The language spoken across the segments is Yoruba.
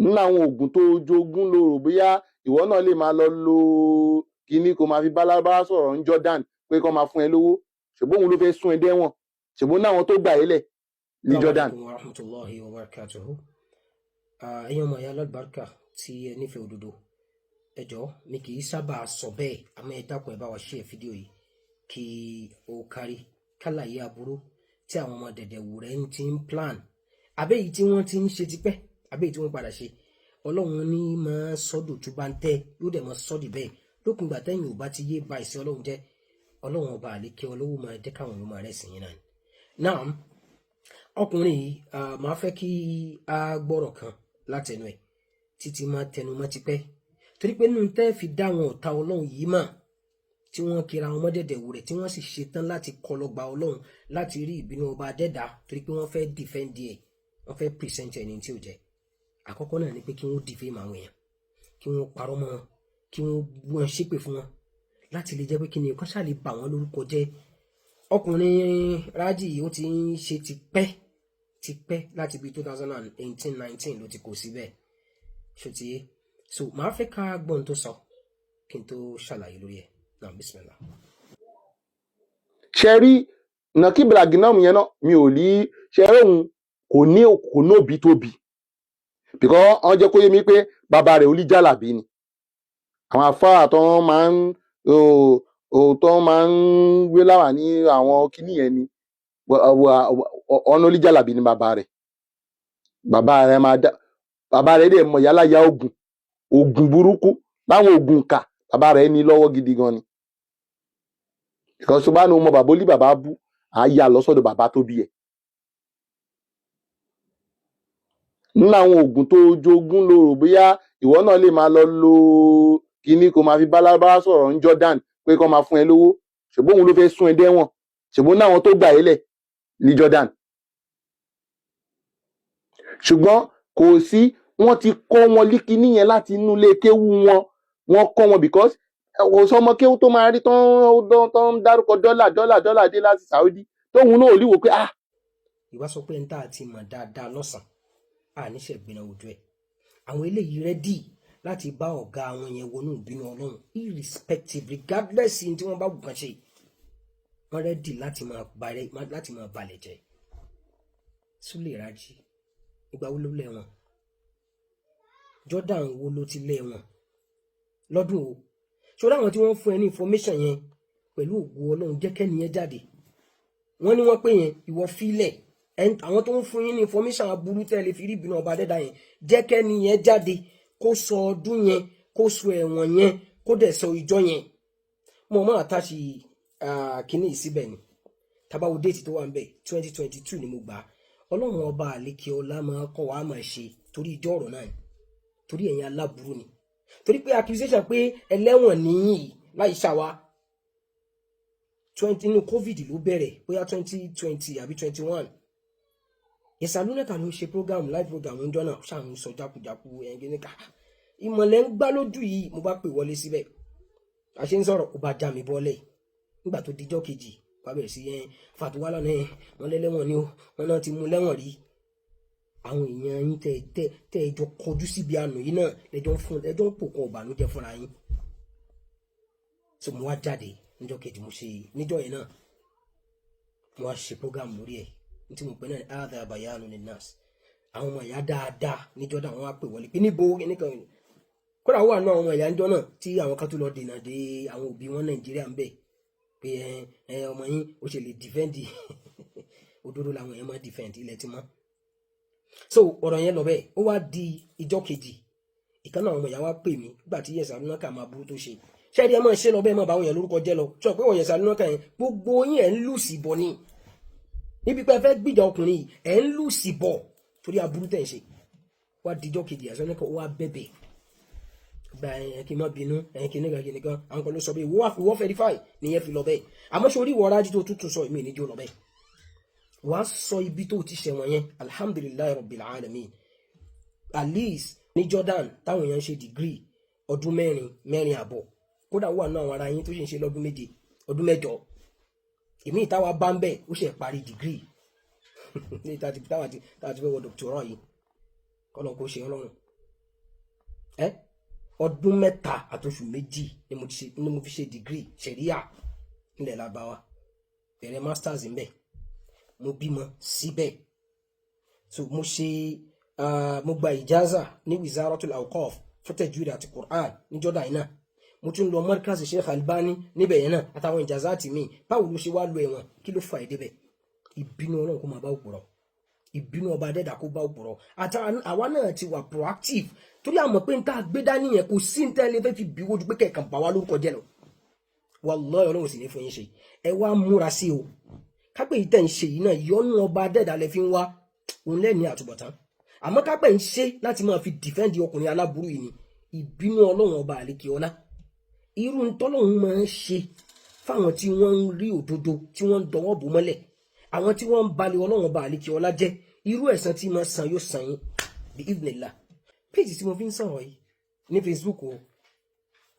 nínú àwọn oògùn tó jogún ló rò bóyá ìwọ náà lè máa lọ lo kíní kó máa fi bálábá sọ̀rọ̀ ní Jordan pé kó máa fún ẹ lówó ṣùgbọ́n òun ló fẹ́ sún ẹ dẹ́wọ̀n ṣùgbọ́n náwọn tó gbà ẹ́ lẹ̀ ní Jordan. Assalamu alaikum warahmatullahi wabarakatuh. Ẹ̀yin ọmọ ìyá alábàárkà tí ẹ nífẹ̀ẹ́ òdodo, ẹ jọ̀ọ́ mi kì í sábà sọ bẹ́ẹ̀ àmọ́ ẹ dákun ẹ bá wa share fídíò yìí kí ó kárí kálàyé aburú tí àwọn ọmọ Dedewure ti ń plan àbẹ́yìí tí wọ́n ti ń ṣe tipẹ́ àbẹ́yìí tí wọ́n padà ṣe. Ọlọ́run ní máa sọ́dọ̀ tó bá ń tẹ́ yóò dẹ̀ máa sọ́dì bẹ́ẹ̀ lókun ìgbà tẹ́yìn ò bá ti yé ba ìsìn Ọlọ́run jẹ́. Ọlọ́run ọba àlékè olówó máa jẹ́ káwọn ọmọ rẹ̀ sìn yín náà. Now ọkùnrin yìí máa fẹ́ kí a gbọ́rọ̀ kan látẹnu ẹ̀ títí máa tẹnu mọ́ tipẹ́ torí pé nínú tẹ́ fi dá àwọn ọ̀tá Ọlọ́run yìí mà tí wọ́n kira àwọn ọmọ Dedewure tí wọ́n sì ṣetán láti kọlọ́gba Ọlọ́run láti rí ìbínú ọba adẹ́dá torí pé wọ́n fẹ́ defend ẹ̀ wọ́n fẹ́ present ẹni tí ò jẹ́. Àkọ́kọ́ náà ni pé kí wọ́n defame àwọn èèyàn kí wọ́n parọ́ mọ́ wọn kí wọ́n ṣépè fún wọn láti lè jẹ́ pé kí ni kọ́ ṣáà lè bà wọ́n lórúkọ jẹ́. Ọkùnrin Rájì yìí ó ti ń ṣe tipẹ́ láti bí 2018-19 ló ti kó síbẹ̀ ṣòtíyé. So màá fẹ́ ká gbọ́n tó sọ kí n tó ṣàlàyé lórí ẹ̀ náà. Bismillah. ṣe rí Nakib Laginam yẹn náà mi ò rí ṣe rí òun kò ní òbí tóbi because wọ́n jẹ́ kó yé mi pé bàbá rẹ̀ oníjàlábí ni àwọn afárá tó máa ń gbé láwà ní àwọn kinní yẹn ni ọ̀nà oníjàlábí ni bàbá rẹ̀ dẹ̀ mọ̀ yálà ya oògùn burúkú láwọn oògùn kà bàbá rẹ̀ ní lọ́wọ́ gidi gan ni because tó bá ní ọmọ bàbá olí bàbá bú àáyá lọ́sọ̀dọ̀ bàbá tó bí ẹ̀. nínú àwọn oògùn tó jogún ló rò bóyá ìwọ náà lè máa lọ lo kíní kó máa fi bálábá sọ̀rọ̀ ní Jordan pé kó máa fún ẹ lówó ṣùgbọ́n òun ló fẹ́ sún ẹ dẹ́wọ̀n ṣùgbọ́n náwọn tó gbà ẹ́ lẹ̀ ní Jordan. ṣùgbọ́n kò sí wọ́n ti kọ́ wọn líkiní yẹn láti inú ilé kéwú wọ́n kọ́ wọn because kò sọmọ kéwú tó máa rí tó ń dárúkọ dọ́là dé láti Saudi tóun náà ò líwò pé ah. Ìwà sọ pé ń tà àti mọ̀ dáadáa lọ́sàn-án àníṣe ìgbìnà ojú ẹ̀ àwọn eléyìí rẹ́dì láti bá ọ̀gá àwọn yẹn wọnú ìbínú Ọlọ́run irrespective regardless tí wọ́n bá wù kàn ṣe wọ́n rẹ́dì láti máa balẹ̀ jẹ́. Súlè Rájì ìgbà wo ló lẹ́wọ̀n? Jordan wo ló ti lẹ́wọ̀n? Lọ́dún o ṣọlá àwọn tí wọ́n fún ẹ ní information yẹn pẹ̀lú ògo Ọlọ́run jẹ́ kẹ́ni yẹn jáde. Wọ́n ní wọ́n pè yẹn ìwọ fílẹ̀ àwọn tó ń fún yín ní information aburú tẹ́lẹ̀ fi rí ìbínú ọba adẹ́dá yẹn jẹ́ kẹ́ni yẹn jáde kó sọ ọdún yẹn kó sọ ẹ̀wọ̀n yẹn kó dẹ̀ sọ ìjọ yẹn. Mo máa tàṣì kínní ìsíbẹ̀ ni tabawo déètì tó wà ń bẹ̀ 2022 ni mo gbà á. Ọlọ́run ọba àlékè ọlá máa kọ́ wa máa ṣe torí ìjọ ọ̀rọ̀ náà ni torí ẹ̀yin aláburú ni torí pé accusation pé ẹlẹ́wọ̀n níyì láì ṣàwá 20 nínú COVID ló bẹ̀rẹ̀ bóyá 2020 àbí 21. Ìsàlùnẹ́ka ló ṣe live program ń jọ́nà ṣàwọn sọ jákujàku ẹ̀yìn níka ìmọ̀lẹ́ ń gbá lójú yìí mo bá pè wọlé síbẹ̀ àṣẹ ń sọ̀rọ̀ ó bá já mi bọ́lẹ̀ nígbà tó dijọ́ kejì wá bẹ̀rẹ̀ sí fàtúwá lọ́nà wọn lẹ́lẹ́wọ̀n ni ó wọn náà ti mú lẹ́wọ̀n rí. Àwọn èèyàn yín tẹ́ ẹjọ́ kọjú síbi àná yìí náà ẹjọ́ ń pòkan ọ̀bànújẹ́ fúnra yín. So mo wá jáde níjọ́ kejì mo ṣe níjọ́ yẹn náà mo wá ṣe program lórí ẹ̀ tí mo pè náà ààdà àbàyánu ní nurse. Àwọn ọmọ ìyá dáadáa níjọ́ náà wọ́n wá pè wọlé pé níbo nìkan kódà wà náà ọmọ ìyá níjọ́ náà tí àwọn kan tó lọ dènà dé àwọn òbí wọn Nàìjíríà ń bẹ̀ pé ọmọ yín ó ṣe lè defend òdodo làwọn èèyàn máa defend ilẹ̀ tí mọ́. So ọ̀rọ̀ yẹn lọ bẹ́ẹ̀ ó wá di ìjọ́ kejì ìkan náà ọmọ ìyá wa pè mí nígbà tí yẹsà lónà kà máa burú tó ṣe ṣẹ́ẹ́dì ẹ máa ṣe lọ bẹ́ẹ̀ máa bá àwọn èèyàn lórúkọ jẹ́ lọ sọ pé wọ́n yẹsà lónà kà yẹn gbogbo yín ẹ̀ ń lù sí bọ̀ ni níbi pé ẹ fẹ́ gbìjà ọkùnrin yìí ẹ̀ ń lù sí bọ̀ torí aburú tẹ̀ ń ṣe. Wá di ìjọ́ kejì àṣọ nìkan wá bẹ̀bẹ̀ gba kí n má bínú kìnìkan àwọn kan ló sọ bẹ́ẹ̀ ìwọ́ verify nìyẹn fi lọ bẹ́ẹ̀ àmọ́ sórí ìwọ Rájì tó tútù sọ ìmí ìníjó lọ bẹ́ẹ̀ wàá sọ ibi tó ti ṣẹ̀wọ̀n yẹn alhamdulilayi rabbil alamin at least ní Jordan táwọn èèyàn ń ṣe degree ọdún mẹ́rin àbọ̀ kódà wà náà àwọn ará yín tó ṣe ń ṣe lọ́dún méje ọdún mẹ́jọ èmi ìtawà bá ń bẹ̀ ó ṣe parí degree ní táwa ti fẹ́ wọ doctoral yìí kọ́lọ̀ kó ṣe Ọlọ́run ọdún mẹ́ta àtoṣù méjì ni mo fi ṣe degree ṣẹ̀ríà nílẹ̀ Lárúbáwá, bẹ̀rẹ̀ masters ń bẹ̀, mo bímọ síbẹ̀. So mo gba ìjáza ní Wizaratul Awqaf fún tajwid àti Qur'an ní Jordan yìí náà. Mo tún lọ Markaz Sheikh Albani níbẹ̀ yẹn náà àtàwọn ìjáza àti mi. Báwo ló ṣe wá lo ẹ̀wọ̀n? Kí ló fà èdè bẹ̀? Ìbínú Ọlọ́run kó máa bá òpùrọ́, ìbínú ọba adẹ́dà kó bá òpùrọ́. Àwa náà ti wà proactive torí àmọ̀ pé n ta gbé dání yẹn kò sí n tẹ́lẹ̀ fẹ́ fi bí wojú pé kẹ̀kàn bá wa lórúkọ jẹ́ lọ. Wallahi Ọlọ́run sì ní fún yín ṣe. Ẹ wá múra sí o. Kápẹ́ yìí tẹ̀ ń ṣe yìí náà yọ́nú ọba adẹ́dà lẹ fi ń wá òun lẹ́ni àtúbọ̀tán. Àmọ́ kápẹ́ ń ṣe láti máa fi dìfẹ́ǹdì ọkùnrin aláburú yìí ni ìbínú Ọlọ́run ọba àlékè ọlá. Irú ntọ́lọ́run máa ń ṣe fáwọn tí wọ́n ń rí òdodo tí wọ́n ń dọwọ́ bò mọ́lẹ̀, àwọn tí wọ́n ń balẹ̀ Ọlọ́run ọba àlékè ọlá jẹ́, irú ẹ̀san tí máa san yóò san yín bí idhnillah. Péjì tí mo fi ń sọ̀rọ̀ yìí ní Facebook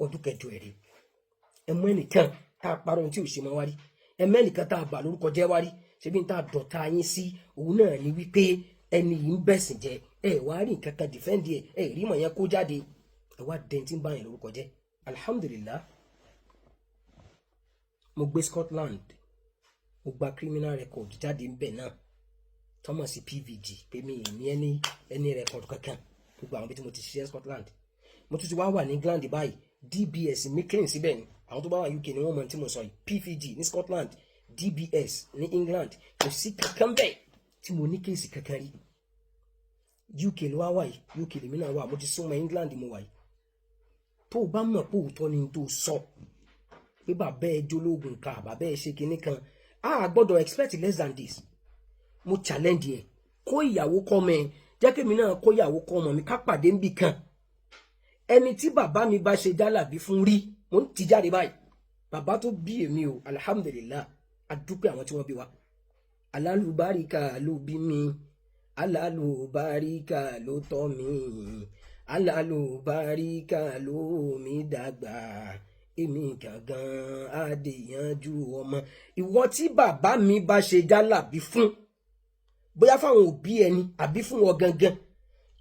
ọdún kẹjọ ẹ̀rí. Ẹmọ ẹnìkan tá a parọ́ ohun tí ò ṣe máa wá rí, ẹmọ ẹnìkan tá a bà lórúkọ jẹ́ wá rí, ṣebí tá a dọ̀tá yín sí òun náà ni wípé ẹni yìí ń bẹ̀sìn jẹ́, ẹ wá rí nǹkan kan dìfẹ́ǹdì ẹ rí mọ̀ yẹn kó jáde, ẹ wá dẹ́ntì ń bá yẹn lórúkọ jẹ́. Alhamdulillah, mo gbé Scotland, mo gba criminal record jáde ń bẹ̀ náà Thomas PVG pé mi ní ẹni record kankan gbogbo àwọn bí tí mo ti ṣiṣẹ́ Scotland. Mo tún ti wá wà ní England báyìí, DBS mi clean síbẹ̀ ni, àwọn tó bá wà UK ni wọ́n mọ̀ tí mo sọ yìí. PVG ní Scotland, DBS ní England, kò sí kankan bẹ́ẹ̀ tí mo ní kéèsì kankan rí. UK ló wá wà yìí, UK lèmi náà wà, mo ti súnmọ́ England mo wà yìí. Tó o bá mọ̀ pé òótọ́ ni tó sọ pé bàbá ẹ jólógun ká bàbá ẹ ṣe kinní kan, a gbọ́dọ̀ expect less than this. Mo challenge ẹ, kó ìyàwó kọ́ mọ ẹ, jẹ́ kí èmi náà kó ìyàwó kọ́ ọmọ mi, ká pàdé níbì kan. Ẹni tí bàbá mi bá ṣe jálàbí fún rí, mo ń ti jáde báyìí. Bàbá tó bí èmi o, alhamdulillah, adúpẹ́ àwọn tí wọ́n bí wa. Alálùbáríkà ló bí mi, alálùbáríkà ló tọ́ mi, alálùbáríkà ló mi dàgbà, èmi gangan adéyanjú ọmọ. Ìwọ tí bàbá mi bá ṣe jálàbí fún, bóyá fáwọn òbí ẹni àbí fún wọn gangan,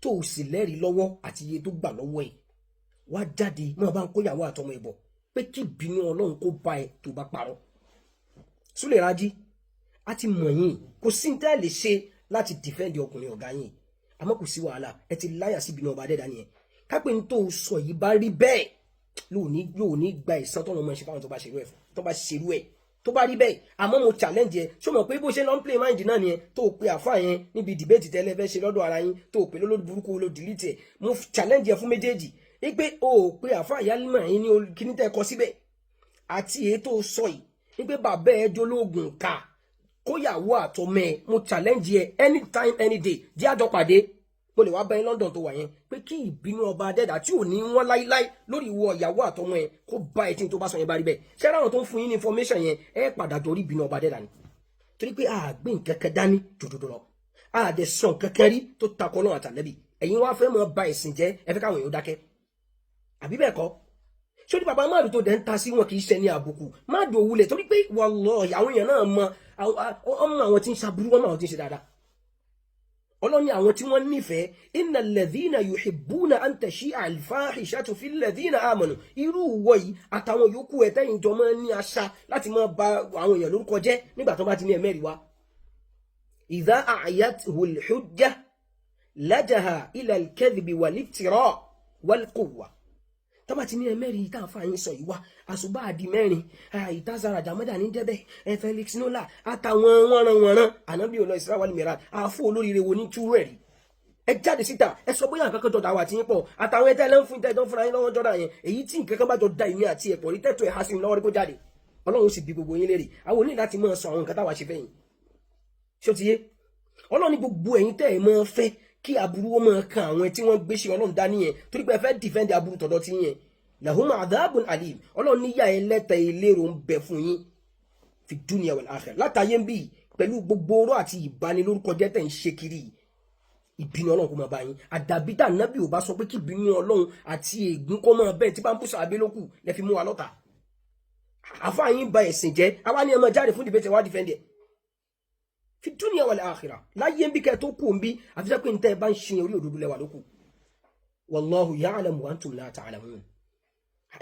tó o sì lẹ́rìí lọ́wọ́ àti iye tó gbà lọ́wọ́ ẹ̀, wá jáde máa bá ń kó ìyàwó àtọmọ ẹ̀ bọ̀ pé kí ìbínú Ọlọ́run kó bá ẹ tó bá parọ́. Súlè Rájí, a ti mọ̀ yín, kò sí ní tẹ́ lè ṣe láti dìfẹ́ǹdì ọkùnrin ọ̀gá yín, àmọ́ kò sí wàhálà, ẹ ti láyà sí ìbínú ọba adẹ́dá nìyẹn. Kápẹ́ ní tó o sọ yìí bá rí bẹ́ẹ̀, yóò ní gba ìsan tọ́nà ọmọ ìṣẹ́fà tó bá ṣerú ẹ̀, tó bá rí bẹ́ẹ̀. Àmọ́ mo challenge ẹ, ṣó mọ̀ pé bó ṣe lọ ń play mind náà nìyẹn, tó o pe àfáà yẹn níbi debate tẹ́lẹ̀ fẹ́ ṣe lọ́dọ̀ ara yín, tó o pe lólórí burúkú ló delete ẹ̀. Mo challenge ẹ fún méjèèjì wípé o ò pe àfáà yálìmọ̀ yín ní kíní tẹ́ kọ síbẹ̀ àti èyí tó sọ yìí wípé bàbá ẹ jólógun ká kóyàwó àtọmọ ẹ. Mo challenge ẹ anytime any day, jẹ́ àjọ pàdé. Mo lè wá bá yín London tó wà yẹn pé kí ìbínú ọba adẹ́dà tí ò ní wọ́n láíláí lórí ìwọ ìyàwó àtọmọ ẹ kó bá ẹ tí n tó bá sọ yẹn bá rí bẹ́ẹ̀. Ṣé láwọn tó ń fún yín ní information yẹn ẹ padà dorí ìbínú ọba adẹ́dà ni, torí pé àgbé nǹkankan dání jòjòdò lọ, àdẹ sọ nǹkankan rí tó takọ náà àtàlẹ́bì. Ẹ̀yin wá fẹ́ mọ ba ẹ̀sìn jẹ́, ẹ fẹ́ káwọn èèyàn dákẹ́, àbí bẹ́ẹ̀ kọ́? Ṣé ní bàbá máàdù tó dẹ̀ ń ta sí wọn kì í ṣe ní àbùkù, máàdù òwúlẹ̀, torí pé wallahi àwọn èèyàn náà mọ àwọn tí ń ṣaburú, wọn mọ àwọn tí ń ṣe dáadáa. Ọlọ́ni àwọn tí wọ́n nífẹ̀ẹ́, innal ladhina yuhibbuna an tashi'a al-fahishatu fil ladhina amanu. Irú ìwọ yìí àtàwọn yòókù ẹ̀ tẹ́yìn jọ máa ń ní àṣà láti máa ba àwọn èèyàn lórúkọ jẹ́ nígbà tó bá ti ní ẹ̀mẹ́rì wá. Idha a'yathu al-hujja lajaha ila al-kadhibi wal-iftira' wal-quwwa. Tó bá ti ní ẹ̀mẹ́rì tá à ń fa yín sọ yìí wá, àṣùbà àdì mẹ́rin, ìtazara jàmọ́dà ní jẹ́bẹ̀, Felix Nola àtàwọn wọ̀nranwọ̀nran, ànábì olọ Isra wal Miraj, àfọ olóríire wo ní túrú ẹ̀rí. Ẹ jáde síta, ẹ sọ bóyá nǹkan kan jọ dáwà tí yín pọ̀, àtàwọn ẹ̀tẹ́ lẹ́ń fún ìtẹ́jọ́ fúnra yín lọ́wọ́ jọ́dá yẹn, èyí tí nǹkan kan bá jọ da ìmí àti ẹ̀pọ̀ rí tẹ́tọ̀ ẹ̀ há sí mi lọ́wọ́ rí kó jáde. Ọlọ́run sì bí gbogbo yín lérè, àwọn oní láti máa sọ àwọn nǹkan táwa ṣe fẹ́yìn. Ṣé ó ti yé? Ọlọ́run ní gbogbo ẹ̀yin tẹ́ ẹ̀ máa fẹ́ kí aburú ó máa kan àwọn tí wọ́n gbé ṣe Ọlọ́run dání yẹn, torí pé ẹ fẹ́ defend aburú tọ̀dọ̀ tí yẹn. Lahum adhabun alim. Ọlọ́run níyà ẹlẹ́tẹ̀ ìlérò ń bẹ fún yín fi dunya wal akhirah, látàyé ń bí pẹ̀lú gbogbo oró àti ìbanilórúkọ jẹ́ tẹ̀ ń ṣe kiri. Ìbínú Ọlọ́run kó máa bá yín. Àdàbí dà nábì ò bá sọ pé kí ìbínú Ọlọ́run àti ègún kó máa bẹ́ẹ̀ tí bá ń bùsà abẹ́ lókù lẹ́ fi mú wa lọ́tà. Àfáà yín ba ẹ̀sìn jẹ́, àwa ni ẹ máa jáde fún dìbẹ́tẹ̀ wá dìfẹ́ndẹ̀ fi dunya wal akhirah. Láyé ń bí kẹ́ tó kù ń bí àfi jẹ́ pé ń tẹ́ ẹ bá ń ṣe orí òdodo lẹ́wà lókù. wallahu ya'lamu wa antum la ta'lamun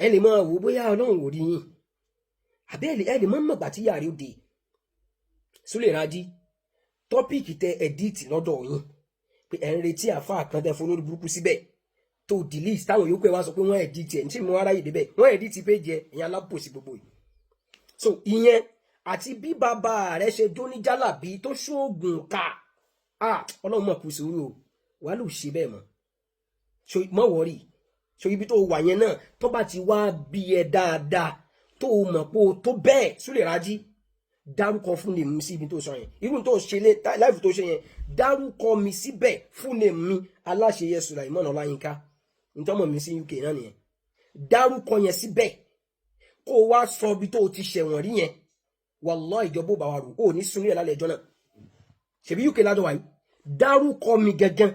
ẹ lè máa wò bóyá Ọlọ́run ò rí yín àbí ẹ lè máa mọ̀gbà tí yàrá òde Sule Raji tọ́pìkì tẹ ẹ̀díìtì lọ́dọ̀ yín pé ẹ̀ ń retí àfáà kan tẹ fún lórí burúkú síbẹ̀ tó delete táwọn yòókù ẹ wá sọ pé wọ́n ẹ̀díìtì ẹ̀ ní tí mo aráyè débẹ̀ wọ́n ẹ̀díìtì péjì ẹ̀ ẹ̀yìn alábòsí gbogbo yìí so ìyẹn àti bí bàbá rẹ̀ ṣe dóníjàlábí tó ṣoògùn ká Ọlọ́run mọ̀ kù sùúrù o wà ló ṣe bẹ́ẹ̀ mọ́ so mọ́ wọ́rì so ibi tó wà yẹn náà tó bá ti wá bí ẹ dáadáa tó mọ̀ pé o tó bẹ́ẹ̀ Sule Raji dárúkọ fún mi sí ibi tó sọ yẹn irú tó ṣe láìfù tó ṣe yẹn dárúkọ mi síbẹ̀ fún mi aláṣeyẹ Sulaiman Ọláyínká ntọ́mọ̀ mi sí UK náà nìyẹn dárúkọ yẹn síbẹ̀ kó o wá sọ ibi tó ti ṣẹ̀wọ̀n rí yẹn wallahi ìjọba ò bá wa rò ó ní sunú ẹ̀ lálẹ́ ẹjọ́ náà ṣèbí UK lájọ wáyé dárúkọ mi gẹ́gẹ́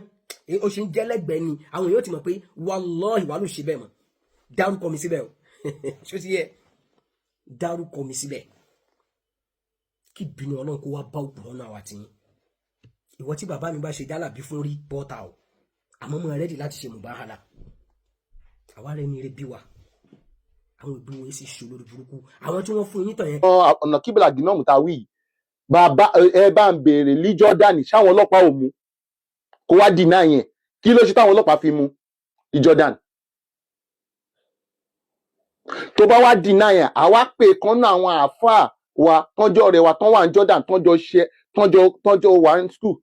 ó ṣe ń jẹ́lẹ́gbẹ̀ẹ́ ni àwọn èèyàn ti mọ̀ pé wallahi wà ló ṣe bẹ́ẹ̀ mọ̀ dárúkọ mi síbẹ̀ o ṣó ti yẹ dárúkọ mi síbẹ̀ kí bínú Ọlọ́run kó wá bá òpùrọ̀ náà wà tí yín ìwọ tí bàbá mi bá ṣe jálàbí fún rí bọ́ta o àmọ́ mo rẹ́dì láti ṣe mùbáhálà àwa rẹ̀ ní eré bí wa àwọn ìbí wọn sì ṣe olórí burúkú àwọn tí wọ́n fún yín tàn yẹn. ọ̀nà kíbìlà gínáàmù tá a wí yìí bàbá ẹ bá ń béèrè ní Jordan ṣáwọn ọlọ́pàá ò mú kó wá dì náà yẹn kí ló ṣe táwọn ọlọ́pàá fi mú ní Jordan tó bá wá dì náà yẹn àwa pè kan náà àwọn àáfàá wa tọ́jọ́ rẹ̀ wa tán wà ní Jordan tọ́jọ́ wà ní school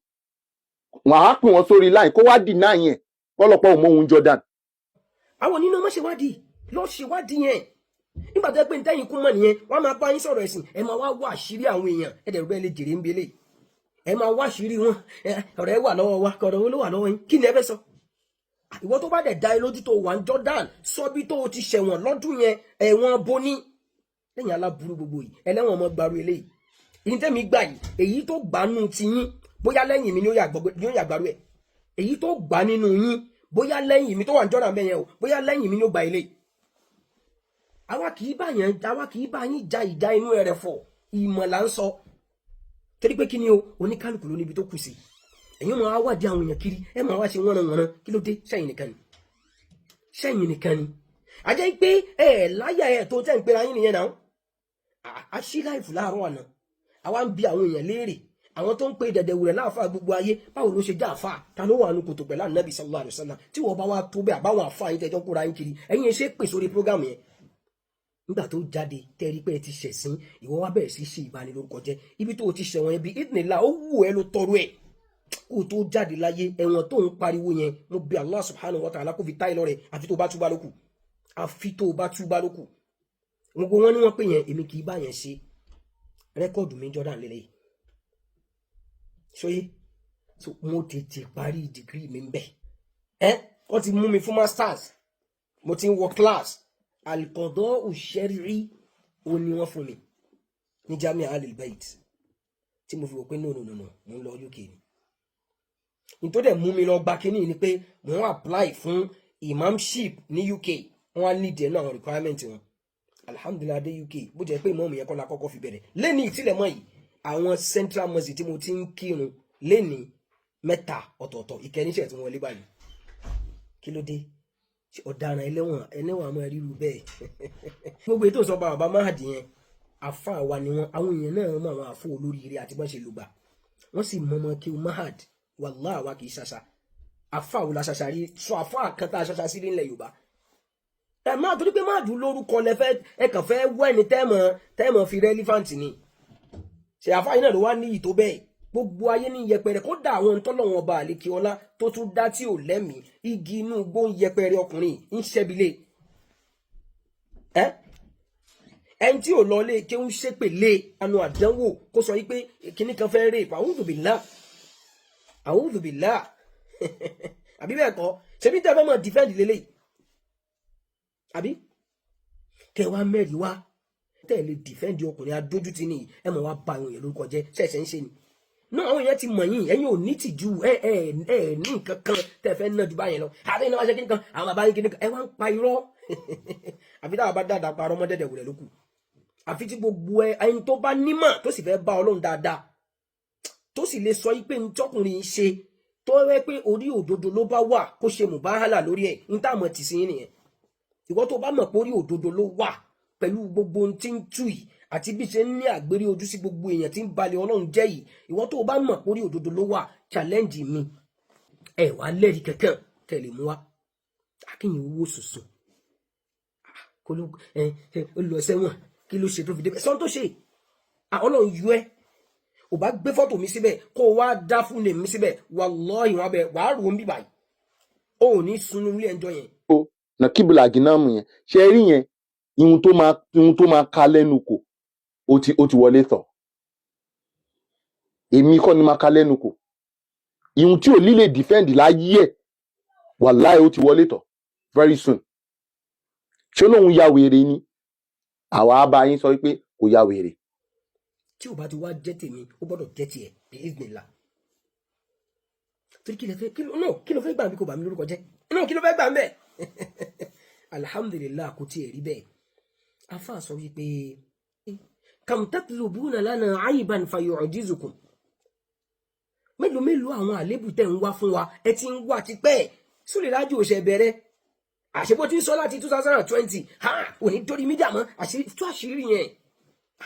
wọn á pè wọn sórí line kó wá dì náà yẹn ọlọ́pàá ò mú òun Jordan. àwọn onínú ọmọ ṣèwádìí lọ ṣèwádìí yẹn nígbà tó yẹ pé ní tẹ́yìn kún mọ́ nìyẹn wọ́n máa bá yín sọ̀rọ̀ ẹ̀sìn ẹ máa wá wá àṣírí àwọn èèyàn ẹ̀dẹ̀rù bẹ́ẹ̀ lè jèrè ń belé ẹ máa wá àṣírí wọn ọ̀rọ̀ ẹ wà lọ́wọ́ wa ọ̀rọ̀ wo ló wà lọ́wọ́ yín kí ni ẹ fẹ́ sọ. ìwọ tó bá dẹ̀ da ẹ lójú tó wà ní Jordan sọ bí tó o ti ṣẹ̀wọ̀n lọ́dún yẹn ẹ̀wọ̀n boni lẹ́yìn aláburú gbogbo yìí ẹlẹ́wọ̀n ọmọ gbaru eléyìí ìyín tẹ́mi gbà yìí èyí tó gbà nù ti yín bóyá lẹ́yìn mi ni ó yà gbaru ẹ̀ èyí tó gbà nínú yín bóyá lẹ́yìn mi tó wà ní Jordan bẹ́ẹ̀ yẹn o bóyá lẹ́yìn mi ni ó gbà eléyìí àwa kì í bá yín ja ìjà inú ẹ̀rẹ̀ fọ̀ ìmọ̀ là ń sọ torí pé kí ni o oníkálukú ló níbi tó kù sí ẹ̀yin máa wá di àwọn èèyàn kiri ẹ máa wá ṣe wọ́nranwọ̀nran kí ló dé sẹ́yìn nìkan ni àjẹ́ pé láyà ẹ̀ tó tẹ́ ń pera yín nìyẹn náà a ṣí láìfù láàárọ̀ àná àwa ń bi àwọn èèyàn léèrè àwọn tó ń pe Dedewure láàfáà gbogbo ayé báwo ló ṣe já àfáà ta ló wà nù kòtò pẹ̀lú Ànábì sallallahu alaihi wasallam tí wọ́n bá wá tó bẹ́ẹ̀ àbáwọn àfáà yín tẹ́jọ́ kóra yín kiri ẹ̀yin ṣe pè sórí prógámù yẹn nígbà tó jáde tẹ́rí pé ẹ ti ṣẹ̀sìn ìwọ wá bẹ̀rẹ̀ sí ṣe ìbanilórúkọ jẹ́ ibi tó o ti ṣẹ̀wọ̀n yẹn bí ìdìnnìlá ó wù ẹ́ ló tọrọ ẹ̀ kó o tó jáde láyé ẹ̀wọ̀n tó ń pariwo yẹn mo bí Allah subhanahu wa ta'ala kó fi táì lọ́rẹ̀ àfi tó bá túbá lókù gbogbo wọn ni wọ́n pè yẹn èmi kì í bá yẹn ṣe rẹ́kọ̀dù mi Jordan lélẹ̀ ṣóyé so mo tètè parí dìgírì mi ń bẹ̀ wọ́n ti mú mi fún masters mo ti ń wọ class alikọ̀dọ́ òṣèré òun ni wọ́n fún mi ní Jamia Al-Bayt tí mo fi wò pé no mo ń lọ UK ni nítorí dẹ̀ mú mi lọ gba kínní ni pé mo ń apply fún imamship ní UK wọ́n á need ẹ̀ náà àwọn requirement wọn alhamdulilayi dé UK bó jẹ́ pé ìmọ̀ọ́mù yẹn kọ́ la kọ́kọ́ fi bẹ̀rẹ̀ lẹ́ni ìtìlẹ̀mọ́ yìí àwọn central mosque tí mo ti ń kírun lẹ́ni mẹ́ta ọ̀tọ̀ọ̀tọ̀ ìkẹ́níṣẹ́ tí wọ́n lé báyìí kí ló dé ọ̀daràn ẹlẹ́wọ̀n àmọ́ ríru bẹ́ẹ̀ gbogbo ètò ìsọba bàbá Mahadi yẹn àfa wa ni wọn àwọn èèyàn náà mọ àwọn àfọ olóríire àti bọ́n ṣe lùgbà wọ́n sì mọmọ kí o Mahad wàlá àwa kì í ṣàṣà àfa wo la ṣàṣà rí sọ àfa kan tá a ṣàṣà sí nílẹ̀ Yorùbá ẹ máa torí pé Mahad lórúkọ lẹfẹ ẹ kàn fẹ́ wọ ẹni tẹmọ fi relevant ni ṣe àfa yìí náà ló wá ní ìtó bẹ́ẹ̀ gbogbo ayé ní yẹpẹrẹ kó dà àwọn ntọ́lọ́wọ́n ọba àlekè ọlá tó tún dá tí ò lẹ́mìí igi inú igbó ń yẹpẹrẹ ọkùnrin ń ṣẹ́bilé ẹni tí ò lọ lé kí ń ṣépèlé anu àdánwò kó sọ wípé kíní kan fẹ́ rè a'udhu billah àbí bẹ́ẹ̀ kọ́ ṣebí tẹ́ fẹ́ mọ̀ defend lélẹ̀ àbí kẹwàá mẹ́rin wá tẹ́ lè defend ọkùnrin adójútì ní ẹ mọ̀ wá ba àwọn èèyàn lórúkọ jẹ́ ṣẹ̀ṣẹ̀ ń ṣe ni náà àwọn èèyàn ti mọ̀ yín ẹ̀yin ò ní tìjú ní nǹkan kan tẹ́ fẹ́ ná ju báyẹn lọ àti iná wá ṣe kíní kan àwọn bàbá yín kíní kan ẹ wá ń pa irọ́ àfi táwọn bá dáadáa parọ́ mọ́ Dedewure lókù àfi tí gbogbo ẹni tó bá nímọ̀ tó sì fẹ́ bá Ọlọ́run dáadáa tó sì lè sọ pé ntọ́kùnrin ṣe tó rẹ pé orí òdodo ló bá wà kó ṣe mùbáhálà lórí ẹ̀ ní táwọn ti sin nìyẹn. Ìwọ tó bá mọ̀ pé orí òdodo ló wà pẹ̀lú gbogbo ohun tí ń tú yìí àti bí ṣe ń ní àgbérí ojú sí gbogbo èèyàn tí ń balẹ̀ Ọlọ́run jẹ́ yìí, ìwọ tó bá mọ̀ pé orí òdodo ló wà, challenge mi ẹ wá lẹ́rìí kankan tẹ̀lé mú wa. Akínyìn owó sùsùn kó ló ó lọ sẹ́wọ̀n kí ló ṣe tó fi débẹ̀ sọ́n tó ṣe. Ọlọ́run yọ ẹ́ ò bá gbé fọ́tò mi síbẹ̀ kó o wá dá fún lèmi síbẹ̀ wallahi wọn abẹ wàá rò ó ń bì báyìí ó ò ní sunu ilé ẹjọ́ yẹn. na kíbùlà gínámù yẹn ṣe rí yẹn ihun tó máa ka lẹ́nu kò ó ti wọlé tọ̀. Èmi kọ́ ni máa ka lẹ́nu kò. Ihun tí ò ní lè defend láyé ẹ̀ wàláhì ó ti wọlé tọ̀ very soon. Ṣé lóun ya wèrè ni? Àwa bá yín sọ pé kò ya wèrè. Tí ò bá ti wá jẹ́ tèmi ó gbọ́dọ̀ jẹ́ tiẹ̀ bí ìznìlá. Torí kí ló fẹ́ gbà mí kò bá mi lórúkọ jẹ́? Kí ló fẹ́ gbà mẹ́? Alhamdulillah kò tiẹ̀ rí bẹ́ẹ̀. Afa sọ wípé kam tatlubuna lana aiban fayu'jizukum. Mélòó àwọn àlébù tẹ́ ń wá fún wa ẹ ti ń wá tipẹ́ Sule Raji ò ṣe bẹ̀rẹ̀ àṣepọ̀ tí ń sọ láti 2020 òní dórí mídíà mọ́ àṣírí yẹn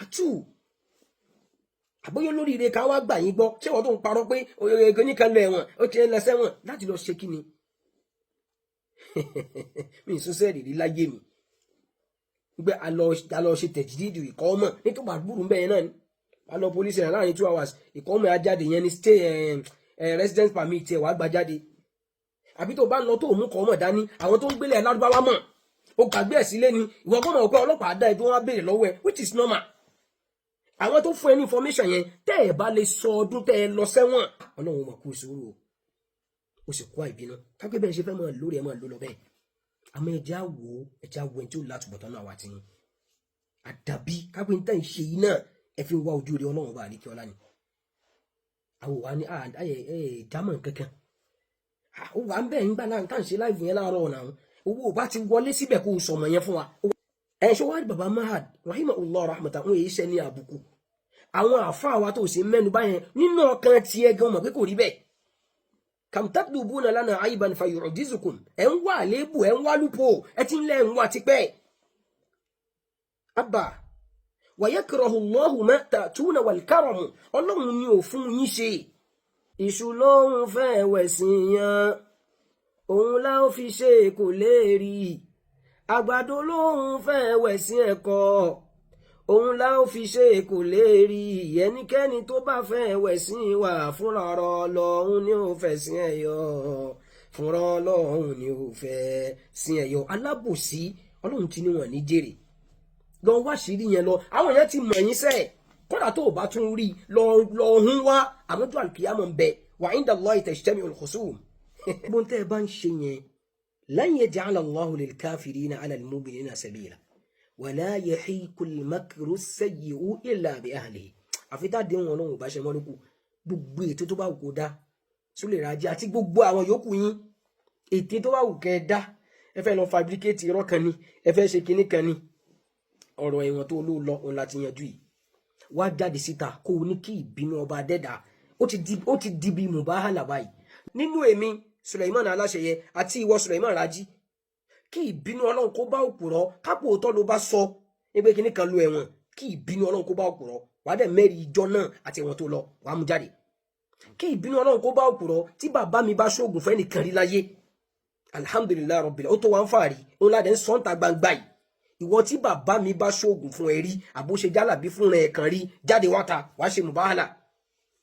àtú àbóyọ lórí ire ká wá gbà yín gbọ́ ṣé wọ́n tó ń parọ́ pé oyè nìkan lọ ẹ̀wọ̀n ó ti lọ sẹ́wọ̀n láti lọ ṣe kí ni. Mi sún sẹ́ẹ̀rì rí láyé mi gbé alọ ṣe tẹ̀jídìdì ìkọ́ ọmọ nítorí àgbúrú bẹ́ẹ̀ náà ni alọ polisi rẹ̀ láàrin 2 hours ìkọ́ ọmọ ajáde yẹn ni stay residence permit ẹ̀ wàá gba jáde. Àbí tó bá ń lọ tó mú kọ́ ọmọ dání àwọn tó ń gbélé ẹ̀ lárúbáwá mọ̀ ó gbàgbé ẹ̀ sílé ni ìwọ gbọ́dọ̀ mọ̀ pé ọlọ́pàá dá ẹ tó wá béèrè lọ́wọ́ ẹ which is normal. Àwọn tó fún ẹ ní information yẹn tẹ́ ẹ bá lè sọ ọdún tẹ́ ẹ lọ sẹ́wọ̀n Ọlọ́run mọ̀ kú ìṣòro ó sì kó àìbínú kápẹ́ bẹ́ẹ̀ ṣe fẹ́ máa lórí ẹ máa lò lọ bẹ́ẹ̀. Àmọ́ ẹja wo ẹni tí ó látùbọ̀tán náà wà tí yín àdàbí kápẹ́ ní tẹ́ ń ṣe yìí náà ẹ fi ń wá ojú rẹ Ọlọ́run bá àlékí ọlá ni. Àwọn wa ní jámọ̀ kankan ó wà ń bẹ́ẹ̀ ń gbà láǹtà ń ṣe láìfù yẹn láàárọ̀ ọ̀nà àwọn owó bá ti wọlé síbẹ̀ kó o sọ̀mọ̀ yẹn fún wa. Ṣé wàá bàbá Mahad rahimahullah rahmatan wọn èyí ṣe ní àbùkù àwọn àfáà wa tó ṣe mẹ́nu báyẹn nínú ọkàn tiẹ̀ gan mọ̀ pé kò rí bẹ́ẹ̀. Kam tatlubuna lana aiban fayu'jizukum ẹ̀ ń wá àléébù ẹ̀ ń wá lúpọ̀ ẹ̀ ti ń lẹ́ ń wá tipẹ́. Abba wa yakrahu Allahu ma ta'tuna wal karamu Ọlọ́run ni ò fún yín ṣe. Ìṣù lóhun fẹ́ wẹ̀sìn yan òun la ó fi ṣe kò lè rí. Àgbàdo lóhun fẹ́ wẹ̀sìn ẹ̀kọ́ òun la ó fi ṣe kò lè rí. Ẹnikẹ́ni tó bá fẹ́ wẹ̀sìn wà fúnra Ọlọ́run ni ó fẹ́ sìn ẹ̀yọ fúnra Ọlọ́run ni ó fẹ́ sìn ẹ̀yọ. Alábòsí Ọlọ́run ti ní wọn ní jèrè lọ wá sírí yẹn lọ àwọn yẹn ti mọ̀ yín sẹ́ẹ̀ kódà tó o bá tún rí lọ hún wá àmọ́jọ́ àlùkìyámọ̀ ń bẹ wa inda Allahi tajtami'ul khusum. Gbogbo tẹ́ ẹ bá ń ṣe yẹn lan yaj'ala Allahu lil kafirina 'ala al mu'minina sabila wala yahiqul makru sayyi'u illa bi ahlihi. Àfi tá a dé wọn lọ́wọ́ bá ṣe mọ́ lókù gbogbo ètò tó bá wù kó dá Sule Raji àti gbogbo àwọn yòókù yín ètò tó bá wù kẹ́ ẹ dá ẹ fẹ́ lọ fabricate irọ́ kan ni ẹ fẹ́ ṣe kinní kan ni ọ̀rọ̀ ẹ̀wọ̀n tó ló lọ òun láti yanjú yìí wá jáde síta kó o ní kí ìbínú ọba adẹ́dà ó ti di bí mubahala báyìí nínú èmi Suleiman Aláṣeyẹ àti ìwọ Suleiman Raji kí ìbínú Ọlọ́run kó bá òpùrọ́ kápò òótọ́ ló bá sọ ẹgbẹ́ kìíní kan lo ẹ̀wọ̀n kí ìbínú Ọlọ́run kó bá òpùrọ́ wàá dẹ̀ mẹ́rin ìjọ náà àti ẹ̀wọ̀n tó lọ wàá mú jáde kí ìbínú Ọlọ́run kó bá òpùrọ́ tí bàbá mi bá ṣoògùn fẹ́ nìkan rí láyé alhamdulilayi rabbil ó tó wá ń fàárí òun ládẹ ń sọ́ǹtà gbangba yìí ìwọ tí bàbá mi bá ṣoògùn fún ẹ rí àbóṣe jálàbí fún ẹ kàn rí jáde wáta wàá ṣe mubahala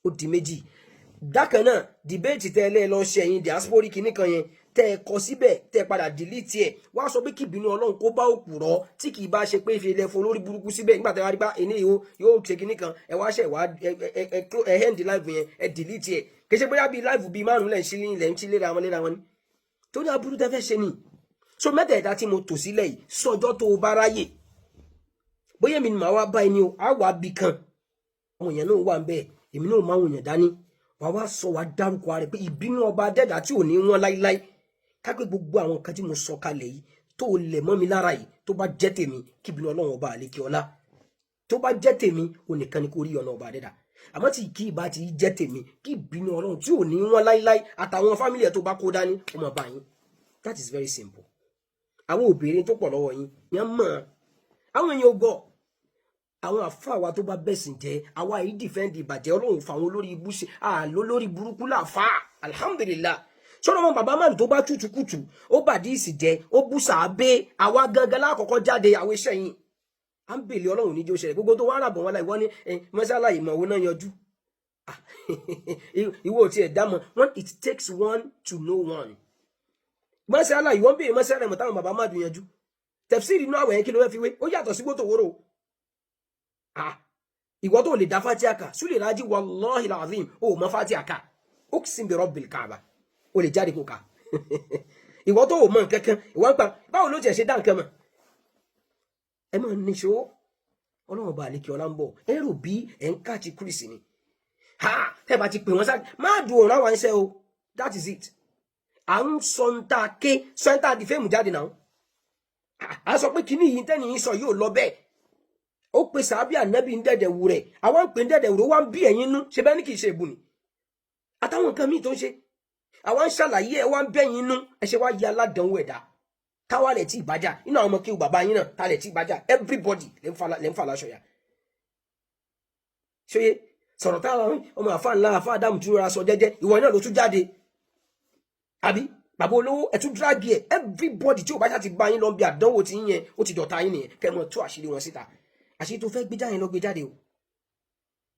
ó di méjì dákan náà dìbéètì tẹ lẹ lọ ṣe ẹ̀yin diaspora kìíní kan yẹn tẹ ẹ kọ síbẹ̀ tẹ padà delete ẹ wá sọ pé kí ìbínú Ọlọ́run kó bá òpùrọ́ tí kì í bá ṣe pé ìfẹ́ ilẹ̀ fún olórí burúkú síbẹ̀ nígbà tẹ wá rí bá ẹni yóò ṣe kìíní kan ẹ wá ṣe wá ẹ end live yẹn ẹ delete ẹ kì í ṣe bóyá bíi live bíi márùn lẹ̀ ń ṣí léra wọn ni tó ní aburú tẹ fẹ́ ṣe ni so mẹ́tẹ̀ẹ̀ta tí mo tò sílẹ̀ yìí sọjọ́ tó o bá ráyè bóyá mi ni màá wá bá ẹni o á wà bí kan àwọn èèyàn náà wà ń bẹ́ẹ̀ èmi náà máa wòyàn dání wàá wá sọ wàá dárúkọ rẹ pé ìbínú ọba adẹ́dà tí ò ní wọn láíláí kápẹ́ gbogbo àwọn nǹkan tí mo sọ kalẹ̀ yìí tó o lẹ̀ mọ́ mi lára yìí tó bá jẹ́ tèmi kí ìbínú Ọlọ́run ọba àlékè ọlá tó bá jẹ́ tèmi o nìkan ni kò rí ọ̀nà ọba adẹ́dà àmọ́ tí kì í bá ti jẹ́ tèmi kí ìbínú Ọlọ́run tí ò ní wọ́n láíláí àtàwọn fámìlì ẹ̀ tó bá kó dání ó máa bá yín. That is very simple. Àwọn obìnrin tó pọ̀ lọ́wọ́ yín yẹn mọ̀ àwọn èèyàn gọ̀ àwọn àfa wa tó bá bẹ̀sìn jẹ́ àwa yìí dìfẹ́ǹdì ìbàjẹ́ Ọlọ́run fún àwọn olórí ibú ṣe àlọ́ lórí burúkú láfa alhamdulillah. Sọ́dọ̀ wọn bàbá márùn tó bá tútùkùtù ó bàdí ìsì jẹ́ ó bú sàábé àwa gangan lákọ̀ọ́kọ́ jáde àwọn iṣẹ́ yìí à ń bèèrè Ọlọ́run níjó ṣẹlẹ̀ gbogbo tó wá ràbọ̀ wọn láì wọ́n ní mọ́sálà ìmọ̀ owó náà yanjú ìwọ tí ẹ̀ dámọ̀ when it takes one to know one mọ́sálà ìwọ́n bèèrè mọ́sálà ìmọ̀ táwọn bàbá márùn yanjú tẹ̀fsírì inú àwẹ̀ yẹn kí ló fẹ́ fi wé ó yàtọ̀ sí gbótò wóró ìwọ tó lè dá Fatiha ká súlẹ̀ rájí wallahi alazim ó mọ Fatiha ká uqsim bi rabbil Kaaba ó lè jáde kó ká ìwọ tó mọ nǹkankan ìwọ ń pa báwo ló tiẹ̀ ṣe dá nǹkan mọ̀ ẹ mọ̀ níṣó Ọlọ́run bá àlékè ọlá ń bọ̀ ẹ rò bí ẹ̀ ń káàkiri kúrìsì ni ẹ bá ti pè wọ́n sáré má dùn òun láwọn iṣẹ́ o that is it à ń sọ ń ta ké sọ ń ta di fẹ́ẹ̀mù jáde náà a sọ pé kíní yìí tẹ́ni yìí sọ yóò lọ bẹ́ẹ̀ ó pe sàábì ànábì ń Dedewure àwọn ń pè ń Dedewure wá ń bí ẹ̀yin nú ṣe bẹ́ẹ̀ ní kì í ṣe ìbùnì àtàwọn nǹkan míì tó ń ṣe àwọn ń ṣàlàyé ẹ wá ń bẹ́yìn nú ẹ ṣe wá yí aládàánwò ẹ̀dá táwa lẹ̀ tí ìbájà inú àwọn ọmọ kí bàbá yín náà ta lẹ̀ tí ìbájà everybody lè ń fa láṣọ ya ṣóyé sọ̀rọ̀ táwọn ọmọ àfa ńlá àfa Ádámù tí ó ra sọ jẹ́jẹ́ ìwọ náà ló tún jáde àbí bàbá olówó ẹ̀tún dráàgì ẹ̀ everybody tí ò bá ṣá ti bá yín lọ bí àdánwò tí yín yẹn ó ti dọ̀tá yín nìyẹn kẹ́ mọ̀ tú àṣírí wọn síta àṣírí tó fẹ́ gbé jáde lọ gbé jáde o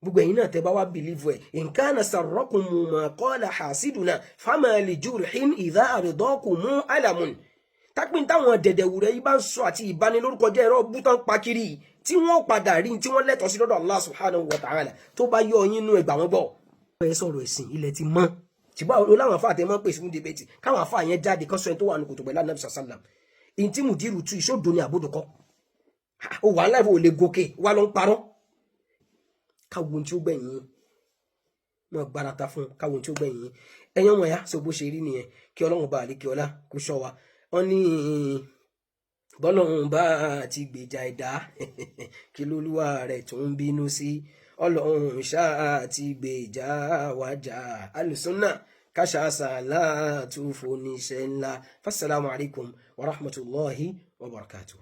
gbogbo ẹ̀yin náà tẹ́ bá wá bìlíìfù ẹ̀ nǹkan sarrakum ma qala hasiduna fama li jurhin idha ardakum alamun tápín táwọn Dedewure yìí bá ń sọ àti ìbanilórúkọ jẹ́ ẹ̀rọ bútán pakiri tí wọ́n padà rí tí wọ́n lẹ́tọ̀ọ́ sí lọ́dọ̀ Allah subhanahu wa ta'ala tó bá yọ yín nú ẹgbà wọn gbọ́. ẹ sọ̀rọ̀ ẹ̀sìn ilẹ̀ ti mọ́ ṣùgbọ́n àwọn oláwọn afá àtẹ mọ́ pèsè fún debate káwọn afá yẹn jáde kán sọ ẹni tó wà ní kòtò pẹ̀lú Ànábì sallam èyí tí mùdírù tú ìṣòdo ní àbódòkọ́ ó wà láìpẹ́ ò lè gòkè wà ló ń parọ́ káwọn tí ó gbẹ̀yìn wọn gbárata fún káwọn tí ó gbẹ̀yìn ẹ̀yàn wọn ya sọ bó ṣe rí nìyẹn kí Ọlọ́run bá àlékè ọlá kó ṣọ́ wa wọ́n ní bọ́lọ́run bá ti gbèjà ẹ̀dá kí lólúwa rẹ̀ tó ń bínú sí Ọlọ́run ṣáà ti gbèjà wájà alùsùnà káṣà sàlá tó fòníṣẹ́ ńlá. Fassalamu alaikum wa rahmatullahi wa barakatuh.